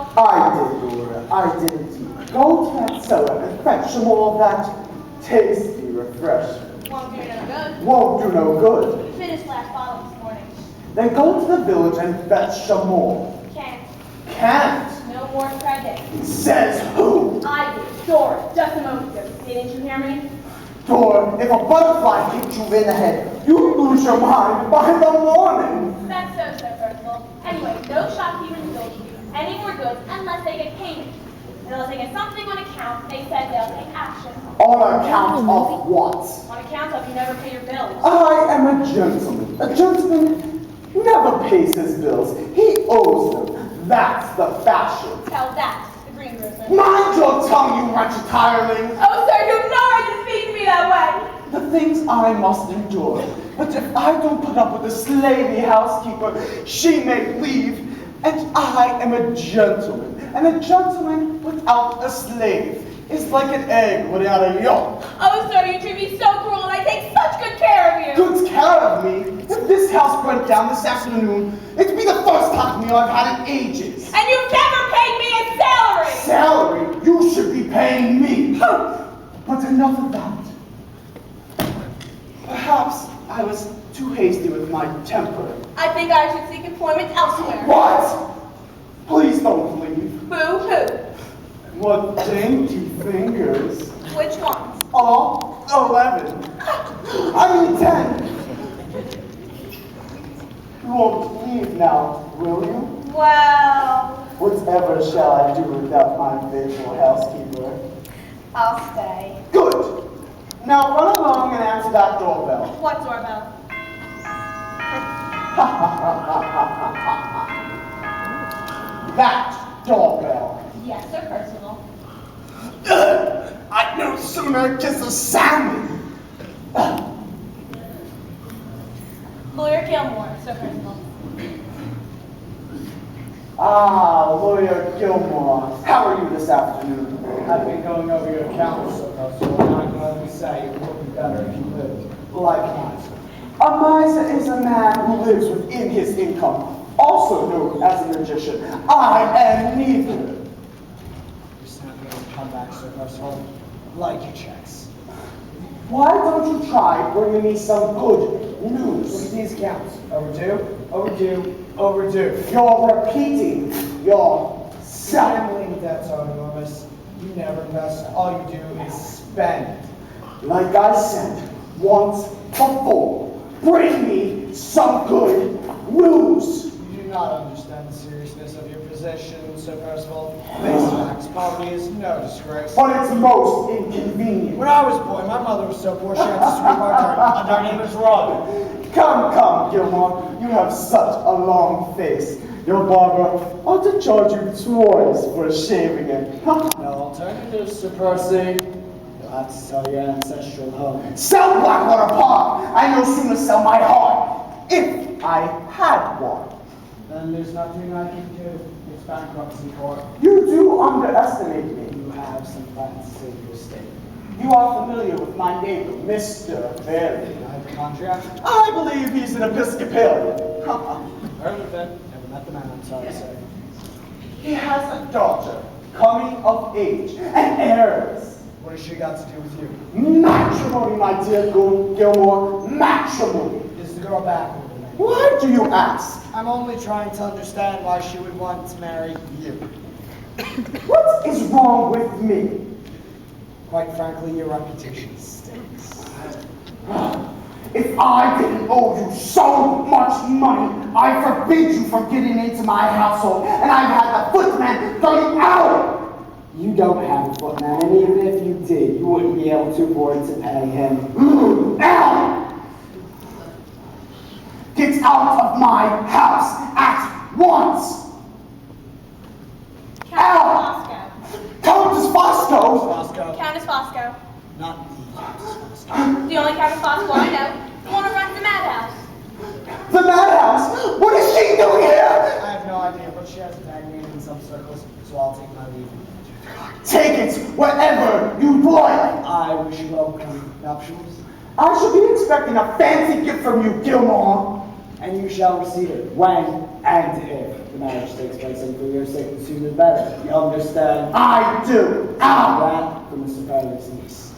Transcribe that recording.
Percival? I did, Dora. I did indeed. Go to that cellar and fetch some more of that tasty refreshment. Won't do no good. Won't do no good. Finished last bottle this morning. Then go to the village and fetch some more. Can't. Can't. No more credit. Says who? I did. Dora, just a moment ago. Didn't you hear me? Dora, if a butterfly hit you in the head, you lose your mind by the morning. That's so, Sir Percival. Anyway, no shopkeeper in the village will give any more goods unless they get payment. And unless they get something on account, they said they'll take action. On account of what? On account of you never pay your bills. I am a gentleman. A gentleman never pays his bills. He owes them. That's the fashion. Tell that to the greengrocer. Mind your tongue, you wretched hireling. Oh, sir, you have no right to speak to me that way. The things I must endure. But if I don't put up with a slavey housekeeper, she may leave. And I am a gentleman. And a gentleman without a slave is like an egg without a yolk. Oh, sir, you treat me so cruel, and I take such good care of you. Good care of me? If this house burnt down this afternoon, it'd be the first hot meal I've had in ages. And you've never paid me a salary. Salary? You should be paying me. But enough of that. Perhaps I was too hasty with my temper. I think I should seek employment elsewhere. What? Please don't leave. Boo-hoo. What dainty fingers. Which ones? All 11. I mean 10. You won't leave now, will you? Well, Whatever shall I do without my faithful housekeeper? I'll stay. Good. Now run along and answer that doorbell. What doorbell? That doorbell. Yes, Sir Percival. I'd no sooner kiss a salmon. Lawyer Gilmore, Sir Percival. Ah, Lawyer Gilmore. How are you this afternoon? I've been going over your accounts, so I can only say it would be better if you lived. Likewise. A miser is a man who lives within his income, also known as a magician. I am neither. You're snapping as a comeback, Sir Percival. Like your checks. Why don't you try bringing me some good news? Look at these accounts. Overdue, overdue, overdue. You're repeating yourself. Gambling debts are enormous. You never invest. All you do is spend. Like I said once before, bring me some good news. You do not understand the seriousness of your position, Sir Percival. Face facts, poverty is no disgrace. But it's most inconvenient. When I was a boy, my mother was so poor she had to sweep our neighbor's rug. Come, Gilmore. You have such a long face. Your barber ought to charge you twice for shaving it. No alternative, Sir Percy. You'll have to sell your ancestral home. Sell Blackwater Park! I no sooner sell my heart, if I had one. Then there's nothing I can do. It's bankruptcy court. You do underestimate me. You have some plans to save your estate. You are familiar with my neighbor, Mr. Berry. I have a contract. I believe he's an Episcopalian. Heard of it. Never met the man, I'm sorry to say. He has a daughter, coming of age, and heirs. What has she got to do with you? Matrimony, my dear Gilmore, matrimony. Is the girl back with the man? Why do you ask? I'm only trying to understand why she would want to marry you. What is wrong with me? Quite frankly, your reputation stinks. If I didn't owe you so much money, I forbid you from getting into my household, and I've had the footman throw you out. You don't have a footman, and even if you did, you wouldn't be able to afford to pay him. Out! Get out of my house at once! Out! Countess Fosco! Fosco. Countess Fosco. Not the Countess Fosco. The only Countess Fosco I know. The one who runs the madhouse. The madhouse? What is she doing here? I have no idea, but she has a tag name in some circles, so I'll take my leave. Take it wherever you like. I wish you welcome nuptials. I should be expecting a fancy gift from you, Gilmore. and you shall receive it when and if the marriage takes place, and for your sake the sooner the better. You understand? I do. Ow! That from Mr. Fairley's niece.